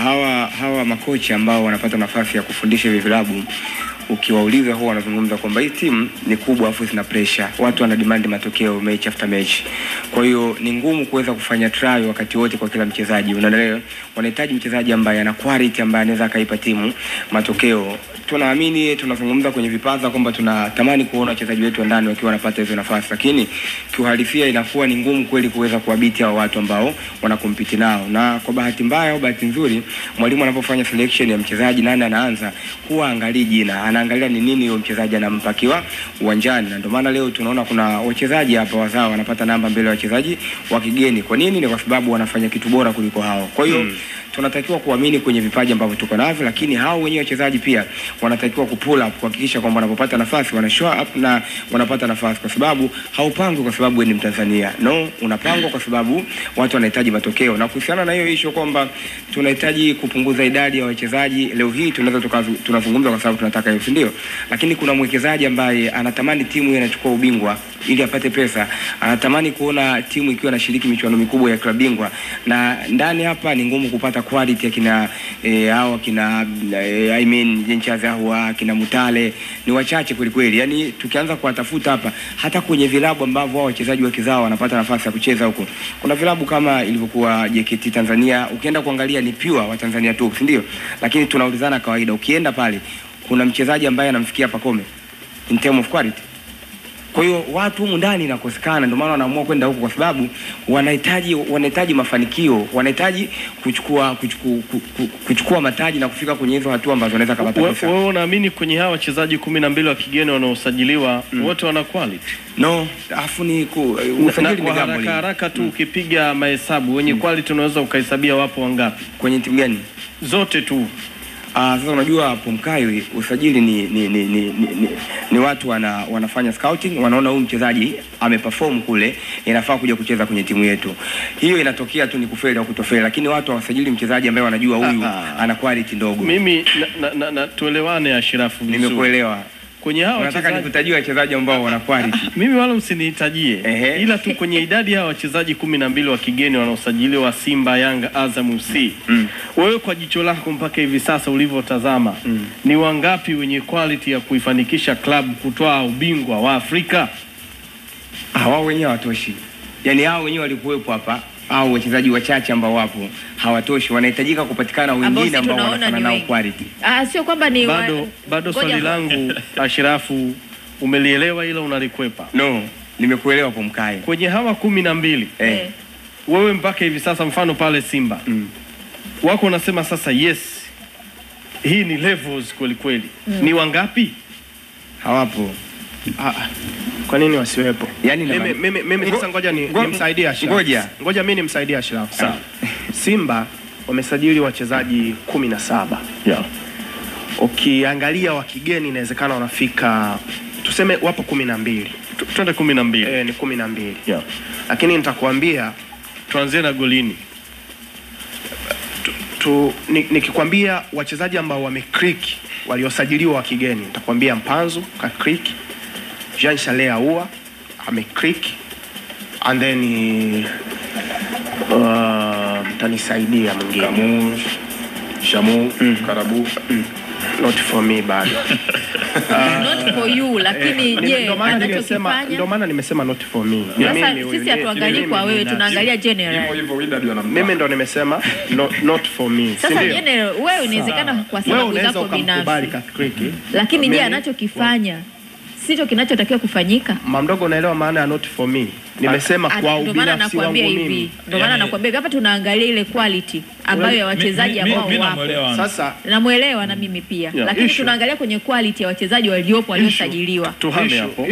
hawa makocha ambao wanapata nafasi ya kufundisha hivi vilabu, ukiwauliza huwa wanazungumza kwamba hii timu ni kubwa afu ina pressure, watu wana demand matokeo match after match. Kwa hiyo ni ngumu kuweza kufanya trial wakati wote kwa kila mchezaji, unaelewa. Wanahitaji mchezaji ambaye ana quality, ambaye anaweza kaipa timu matokeo. Tunaamini, tunazungumza kwenye vipaza kwamba tunatamani kuona wachezaji wetu wa ndani wakiwa wanapata hizo nafasi, lakini kiuhalisia inakuwa ni ngumu kweli kuweza kuwadhibiti hao watu ambao wanakompiti nao. Na kwa bahati mbaya au bahati nzuri, mwalimu anapofanya selection ya mchezaji nani anaanza, huwa angalii jina, anaangalia ni nini huyo mchezaji anampakiwa uwanjani. Na ndio maana leo tunaona kuna wachezaji hapa wazao wanapata namba mbele ya wachezaji wa kigeni. Kwa nini? Ni kwa sababu wanafanya kitu bora kuliko hao. Kwa hiyo tunatakiwa kuamini kwenye vipaji ambavyo tuko navyo, lakini hao wenyewe wachezaji pia wanatakiwa kupull up, kuhakikisha kwamba wanapopata nafasi wana show up na wanapata nafasi, kwa sababu haupangwi kwa sababu wewe ni Mtanzania. No, unapangwa kwa sababu watu wanahitaji matokeo. Na kuhusiana na hiyo issue kwamba tunahitaji kupunguza idadi ya wachezaji, leo hii tunazungumza kwa sababu tunataka hiyo, ndio. Lakini kuna mwekezaji ambaye anatamani timu iwe inachukua ubingwa ili apate pesa, anatamani kuona timu ikiwa inashiriki michuano mikubwa ya klabu bingwa, na ndani hapa ni ngumu kupata quality ya kina hao kina Jenchaza huwa kina Mutale, ni wachache kweli kweli. Yani tukianza kuwatafuta hapa hata kwenye vilabu ambavyo wao wachezaji wa kizao wanapata nafasi ya kucheza huko, kuna vilabu kama ilivyokuwa JKT Tanzania, ukienda kuangalia ni pure wa Tanzania tu, ndio. Lakini tunaulizana kawaida, ukienda pale kuna mchezaji ambaye anamfikia Pacome in term of quality. Kwa hiyo watu humu ndani inakosekana, ndio maana wanaamua kwenda huko, kwa sababu wanahitaji mafanikio, wanahitaji kuchukua mataji na kufika kwenye hizo hatua ambazo wanaweza kupata pesa. Wewe unaamini kwenye hawa wachezaji 12 wa kigeni wanaosajiliwa wote wana quality? No, afu ni usajili ni haraka tu ukipiga mahesabu wenye quality unaweza ukahesabia wapo wangapi kwenye timu gani? Zote tu. Sasa unajua hapo Mkai, usajili ni watu wanafanya scouting, wanaona huyu mchezaji ameperform kule, inafaa kuja kucheza kwenye timu yetu. Hiyo inatokea tu ni kufeli au kutofeli, lakini watu hawasajili mchezaji ambaye wanajua huyu ana quality ndogo. Mimi tuelewane Ashirafu. Nimekuelewa. Kwenye hao nataka nikutajie wachezaji ambao wana quality. Mimi wala msinihitajie. Ila tu kwenye idadi ya wachezaji 12 wa kigeni wanaosajiliwa Simba, Yanga, Azam FC. Wewe kwa jicho lako mpaka hivi sasa ulivyotazama, ni wangapi wenye quality ya kuifanikisha club kutoa ubingwa wa Afrika? Hao wenyewe hawatoshi. Yaani hao wenyewe walikuwepo hapa, au wachezaji wachache ambao wapo hawatoshi, wanahitajika kupatikana wengine ambao wanafanana nao quality. Sio kwamba ni bado swali langu Ashirafu umelielewa ila unalikwepa. No, nimekuelewa hapo Mkai. Kwenye hawa 12 wewe mpaka hivi sasa mfano pale Simba wako unasema sasa yes hii ni levels kweli kweli, ni wangapi? Hawapo. Kwa nini wasiwepo? Yaani mimi sasa ngoja nimsaidie Ashirafu. Ngoja mimi nimsaidie Ashirafu. Sawa. Simba wamesajili wachezaji 17. Ukiangalia wa kigeni inawezekana wanafika tuseme wapo 12. Twende 12. Ni 12. Lakini nitakwambia tuanze na golini. Nikikwambia wachezaji ambao wameclick waliosajiliwa wa kigeni, nitakwambia Mpanzu ka click, Jean Charles Ahoua ameclick, and then mtanisaidia mwingine Shamu Karabu. Not for me bado. Not for you, lakini je, anachokifanya? Ndio maana nimesema not for me. Sasa sisi hatuangalii kwa wewe, tunaangalia general. Mimi ndo nimesema not for me. Sasa general, wewe inawezekana kwa sababu zako binafsi. Lakini je, anachokifanya sicho kinachotakiwa kufanyika? Mamdogo, unaelewa maana ya not for me? Nimesema kwa ubinafsi wangu mimi. Ndio maana nakwambia hapa tunaangalia ile quality ambayo ya wachezaji ambao wapo. Sasa namuelewa na mimi pia. Lakini tunaangalia kwenye quality ya wachezaji waliopo waliosajiliwa. Tuhame hapo.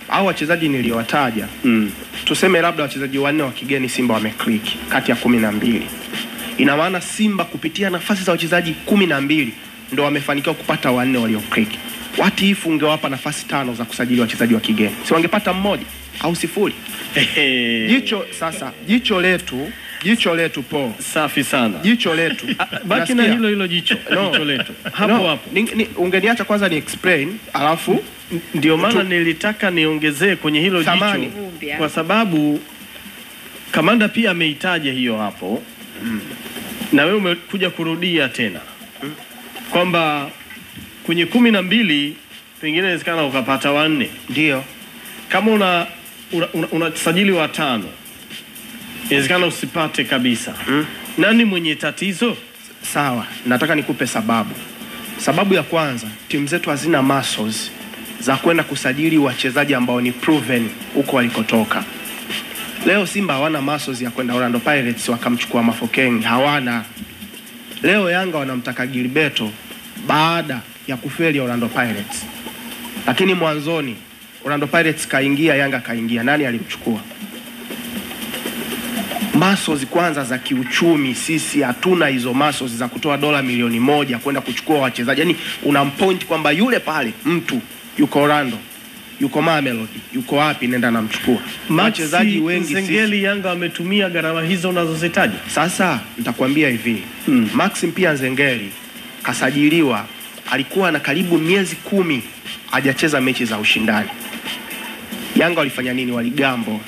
Hao wachezaji niliowataja, tuseme labda wachezaji 4 wa kigeni Simba wameclick kati ya 12. Ina maana Simba kupitia nafasi za wachezaji 12 ndio wamefanikiwa kupata 4 walioclick. What if ungewapa nafasi 5 za kusajili wachezaji wa kigeni? Si wangepata 1 au 0? Jicho letu po. Safi sana. Jicho letu. Baki na hilo jicho. Jicho letu. Hapo. Ungeniacha kwanza ni explain, alafu ndio maana nilitaka niongezee kwenye hilo jicho. Kwa sababu kamanda pia ameitaja hiyo hapo. Na wewe umekuja kurudia tena kwamba kwenye 12 pengine inawezekana ukapata 4. Ndio. Kama unasajili wa 5 inawezekana usipate kabisa. Nani mwenye tatizo? Sawa, nataka nikupe sababu. Sababu ya kwanza, timu zetu hazina muscles za kwenda kusajili wachezaji ambao ni proven huko walikotoka. Leo Simba hawana muscles ya kwenda Orlando Pirates wakamchukua Mafokeng, hawana. Leo Yanga wanamtaka Gilberto baada ya kufeli Orlando Pirates. Lakini mwanzoni Orlando Pirates kaingia, Yanga kaingia, nani alimchukua? Muscles kwanza za kiuchumi, sisi hatuna hizo muscles za kutoa dola milioni 1 kwenda kuchukua wachezaji. Yaani unampoint kwamba yule pale mtu yuko Orlando, yuko Mamelodi, yuko wapi, nenda namchukua. Wachezaji wengi Nzengeli Yanga wametumia gharama hizo unazozitaja. Sasa nitakwambia hivi, Maxim pia Nzengeli kasajiliwa, alikuwa na karibu miezi 10 hajacheza mechi za ushindani. Yanga walifanya nini? Waligambo.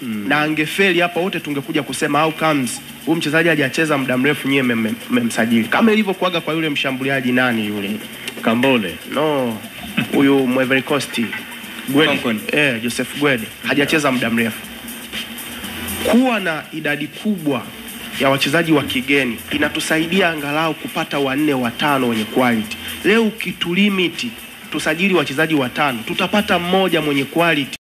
Na angefeli hapa wote tungekuja kusema how comes huyu mchezaji hajacheza muda mrefu, nyie mmemsajili. Kama ilivyokuaga kwa yule mshambuliaji nani yule Kambole. No, huyu Ivory Coast Gwede. Joseph Gwede hajacheza muda mrefu. Kuwa na idadi kubwa ya wachezaji wa kigeni inatusaidia angalau kupata 4 5 wenye quality. Leo ukitulimiti tusajili wachezaji 5, tutapata mmoja mwenye quality.